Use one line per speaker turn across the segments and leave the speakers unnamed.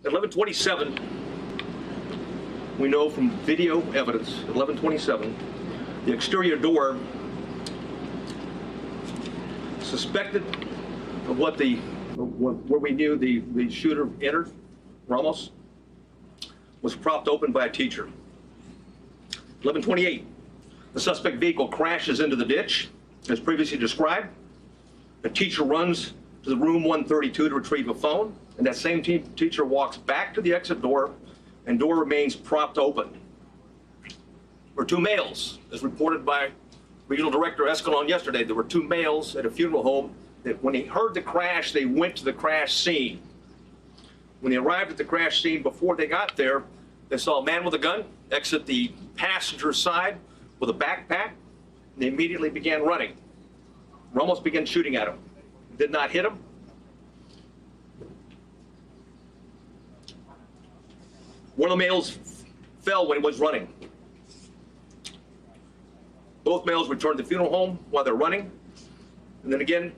At 11:27, we know from video evidence, at 11:27, the exterior door suspected of where we knew the shooter entered, Ramos, was propped open by a teacher. 11:28, the suspect vehicle crashes into the ditch, as previously described. The teacher runs to the room 132 to retrieve a phone, and that same teacher walks back to the exit door, and door remains propped open. There were two males, as reported by Regional Director Escalon yesterday. There were two males at a funeral home that when he heard the crash, they went to the crash scene. When they arrived at the crash scene, before they got there, they saw a man with a gun exit the passenger side with a backpack, and they immediately began running. Ramos began shooting at him. Did not hit him. One of the males fell when he was running. Both males returned to the funeral home while they're running. And then again,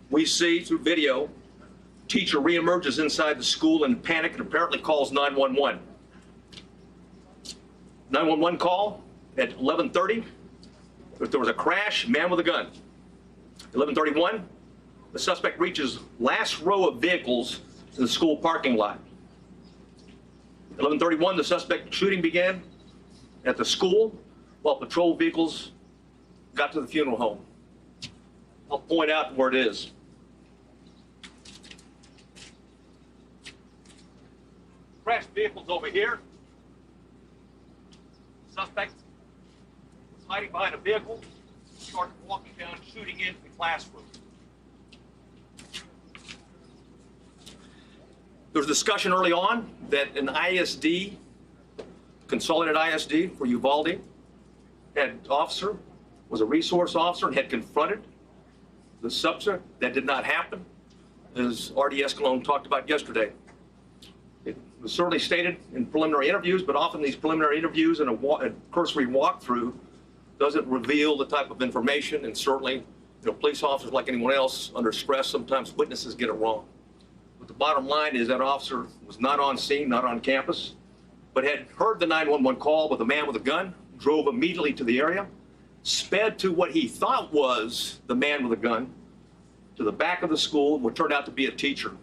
we see through video, teacher reemerges inside the school in panic and apparently calls 911. 911 call at 11:30. There was a crash, man with a gun. 11:31, the suspect reaches last row of vehicles in the school parking lot. 11:31, the suspect shooting began at the school while patrol vehicles got to the funeral home. I'll point out where it is. Crashed vehicles over here. Suspect was hiding behind a vehicle, started walking down, shooting into the classroom. There was discussion early on that an ISD, Consolidated ISD for Uvalde, had officer, was a resource officer and had confronted the suspect. That did not happen, as R.D. Escalon talked about yesterday. It was certainly stated in preliminary interviews, but often these preliminary interviews and a cursory walkthrough doesn't reveal the type of information, and certainly, police officers, like anyone else, under stress, sometimes witnesses get it wrong. But the bottom line is that officer was not on scene, not on campus, but had heard the 911 call with a man with a gun, drove immediately to the area, sped to what he thought was the man with a gun, to the back of the school, what turned out to be a teacher,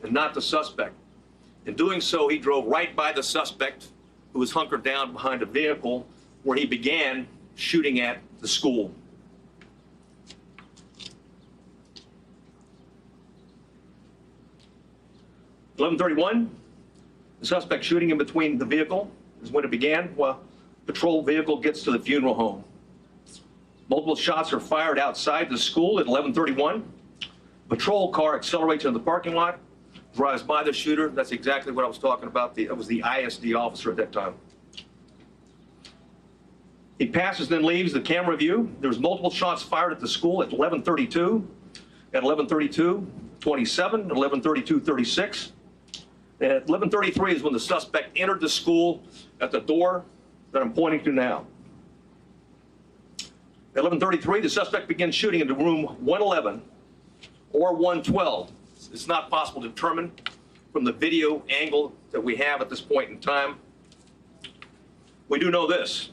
and not the suspect. In doing so, he drove right by the suspect, who was hunkered down behind a vehicle, where he began shooting at the school. At 11:31, the suspect shooting in between the vehicle is when it began, while patrol vehicle gets to the funeral home. Multiple shots are fired outside the school at 11:31. Patrol car accelerates into the parking lot, drives by the shooter. That's exactly what I was talking about. It was the ISD officer at that time. He passes, then leaves the camera view. There's multiple shots fired at the school at 11:32, at 11:32:27, at 11:32:36. And at 11:33 is when the suspect entered the school at the door that I'm pointing to now. At 11:33, the suspect begins shooting into room 111 or 112. It's not possible to determine from the video angle that we have at this point in time. We do know this,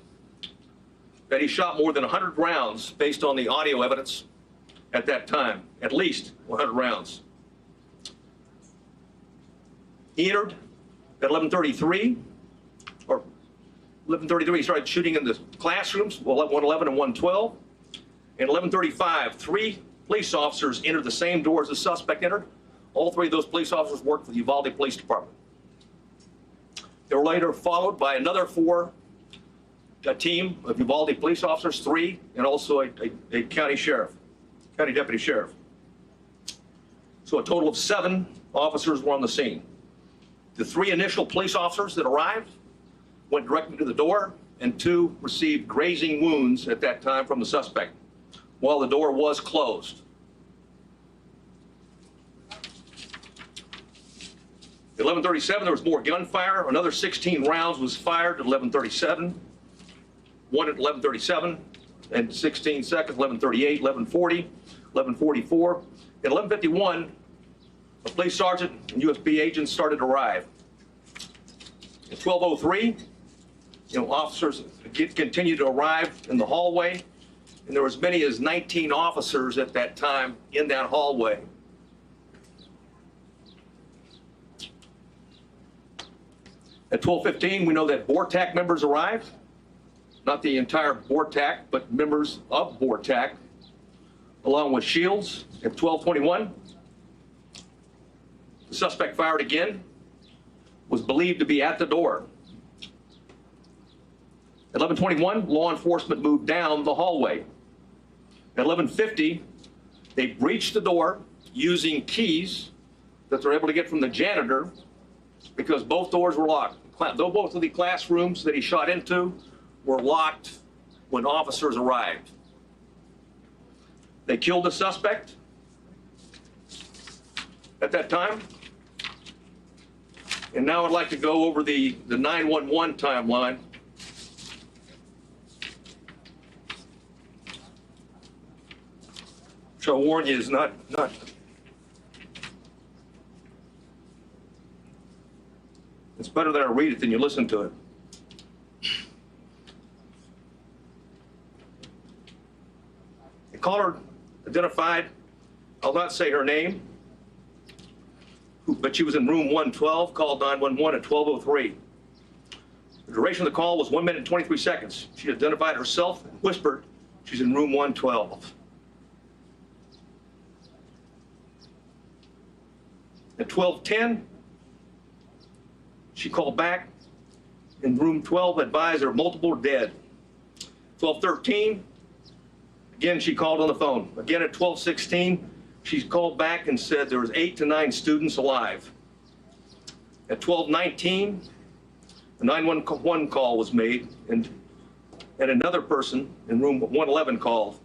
that he shot more than 100 rounds based on the audio evidence at that time, at least 100 rounds. He entered at 11:33, or 11:33, he started shooting in the classrooms, 111 and 112. And 11:35, 3 police officers entered the same door as the suspect entered. All 3 of those police officers worked for the Uvalde Police Department. They were later followed by another 4, a team of Uvalde police officers, 3, and also a county deputy sheriff. So a total of 7 officers were on the scene. The 3 initial police officers that arrived went directly to the door, and 2 received grazing wounds at that time from the suspect, while the door was closed. At 11:37, there was more gunfire. Another 16 rounds was fired at 11:37. 1 at 11:37 and 16 seconds, 11:38, 11:40, 11:44. At 11:51, a police sergeant and USB agents started to arrive. At 12:03, officers continued to arrive in the hallway, and there were as many as 19 officers at that time in that hallway. At 12:15, we know that BORTAC members arrived. Not the entire BORTAC, but members of BORTAC, along with Shields. At 12:21, the suspect fired again, was believed to be at the door. At 11:21, law enforcement moved down the hallway. At 11:50, they breached the door using keys that they're able to get from the janitor because both doors were locked. Though both of the classrooms that he shot into were locked when officers arrived. They killed the suspect at that time. And now I'd like to go over the 911 timeline. Which I'll warn you is not. It's better that I read it than you listen to it. The caller identified, I'll not say her name, but she was in room 112, called 911 at 12:03. The duration of the call was 1 minute and 23 seconds. She identified herself and whispered she's in room 112. At 12:10, she called back in room 12, advised there multiple dead. 12:13, again, she called on the phone. Again, at 12:16, she called back and said there was 8 to 9 students alive. At 12:19, a 911 call was made, and another person in room 111 called.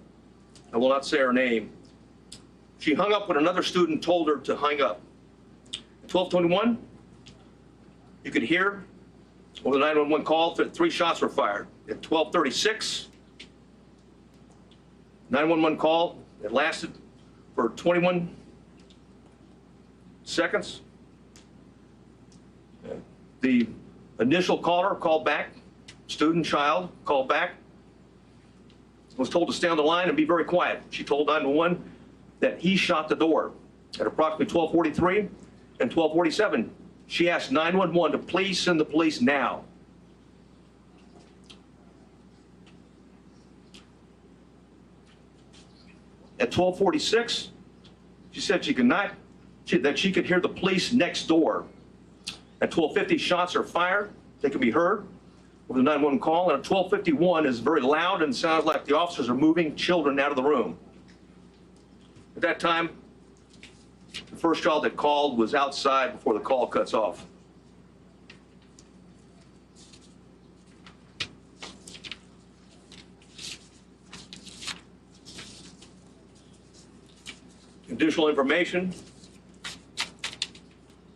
I will not say her name. She hung up when another student told her to hang up. At 12:21, you could hear over the 911 call that 3 shots were fired. At 12:36, 911 call that lasted for 21 seconds. The initial caller called back, student, child, called back, was told to stay on the line and be very quiet. She told 911 that he shot the door. At approximately 12:43 and 12:47, she asked 911 to please send the police now. At 12:46, she said that she could hear the police next door. At 12:50, shots are fired. They can be heard over the 911 call. And at 12:51 is very loud and sounds like the officers are moving children out of the room. At that time, the first child that called was outside before the call cuts off. Additional information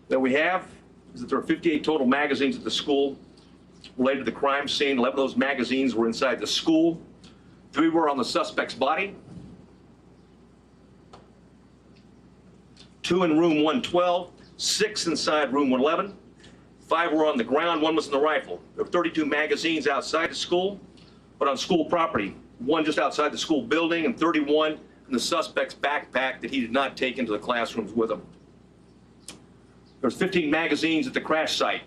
that we have is that there are 58 total magazines at the school related to the crime scene. 11 of those magazines were inside the school. 3 were on the suspect's body. 2 in room 112, 6 inside room 111. 5 were on the ground, 1 was in the rifle. There were 32 magazines outside the school, but on school property. 1 just outside the school building and 31 in the suspect's backpack that he did not take into the classrooms with him. There's 15 magazines at the crash site.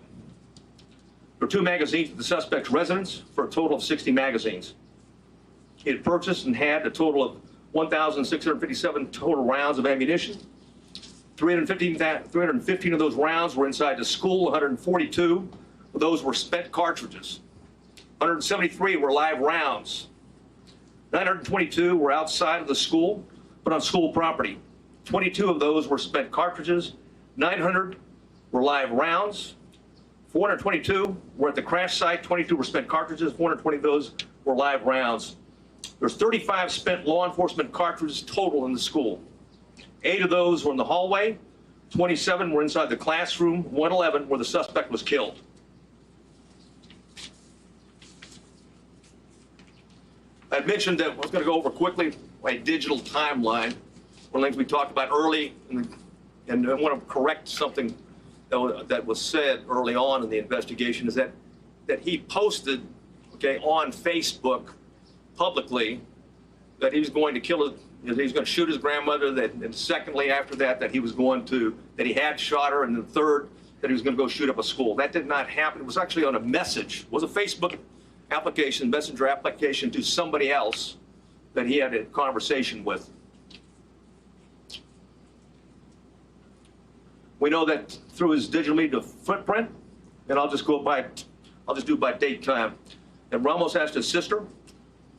There were 2 magazines at the suspect's residence for a total of 60 magazines. He had purchased and had a total of 1,657 total rounds of ammunition. 315 of those rounds were inside the school. 142 of those were spent cartridges. 173 were live rounds. 922 were outside of the school, but on school property. 22 of those were spent cartridges. 900 were live rounds. 422 were at the crash site. 22 were spent cartridges. 420 of those were live rounds. There's 35 spent law enforcement cartridges total in the school. 8 of those were in the hallway. 27 were inside the classroom. 111 where the suspect was killed. I mentioned that I was going to go over quickly a digital timeline. One of the things we talked about early, and I want to correct something that was said early on in the investigation is that he posted, okay, on Facebook publicly that he was going to kill his, he was going to shoot his grandmother. That, and secondly, after that, that he had shot her, and then third, that he was going to go shoot up a school. That did not happen. It was actually on a message. It was a Facebook application, messenger application to somebody else that he had a conversation with. We know that through his digital media footprint, and I'll just do by date time, that Ramos asked his sister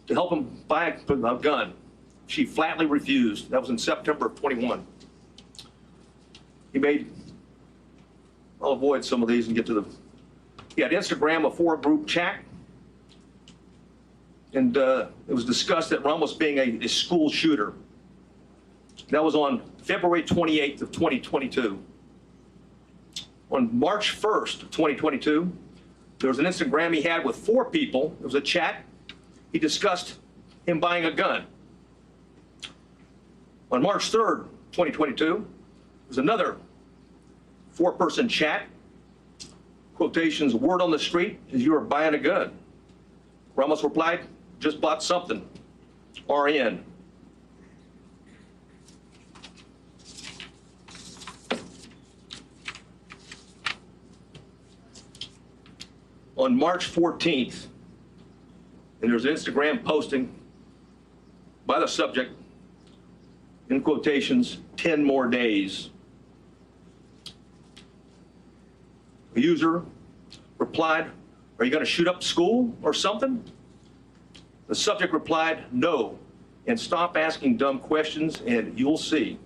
to help him buy a gun. She flatly refused. That was in September of 21. I'll avoid some of these and get to he had Instagram, a 4-group chat, and it was discussed that Ramos being a school shooter. That was on February 28th of 2022. On March 1st of 2022, there was an Instagram he had with 4 people. It was a chat. He discussed him buying a gun. On March 3rd, 2022, there was another 4-person chat. Quotations, word on the street is you are buying a gun. Ramos replied, just bought something. RN. On March 14th, and there's an Instagram posting by the subject, in quotations, 10 more days. The user replied, are you going to shoot up school or something? The subject replied, no, and stop asking dumb questions and you'll see.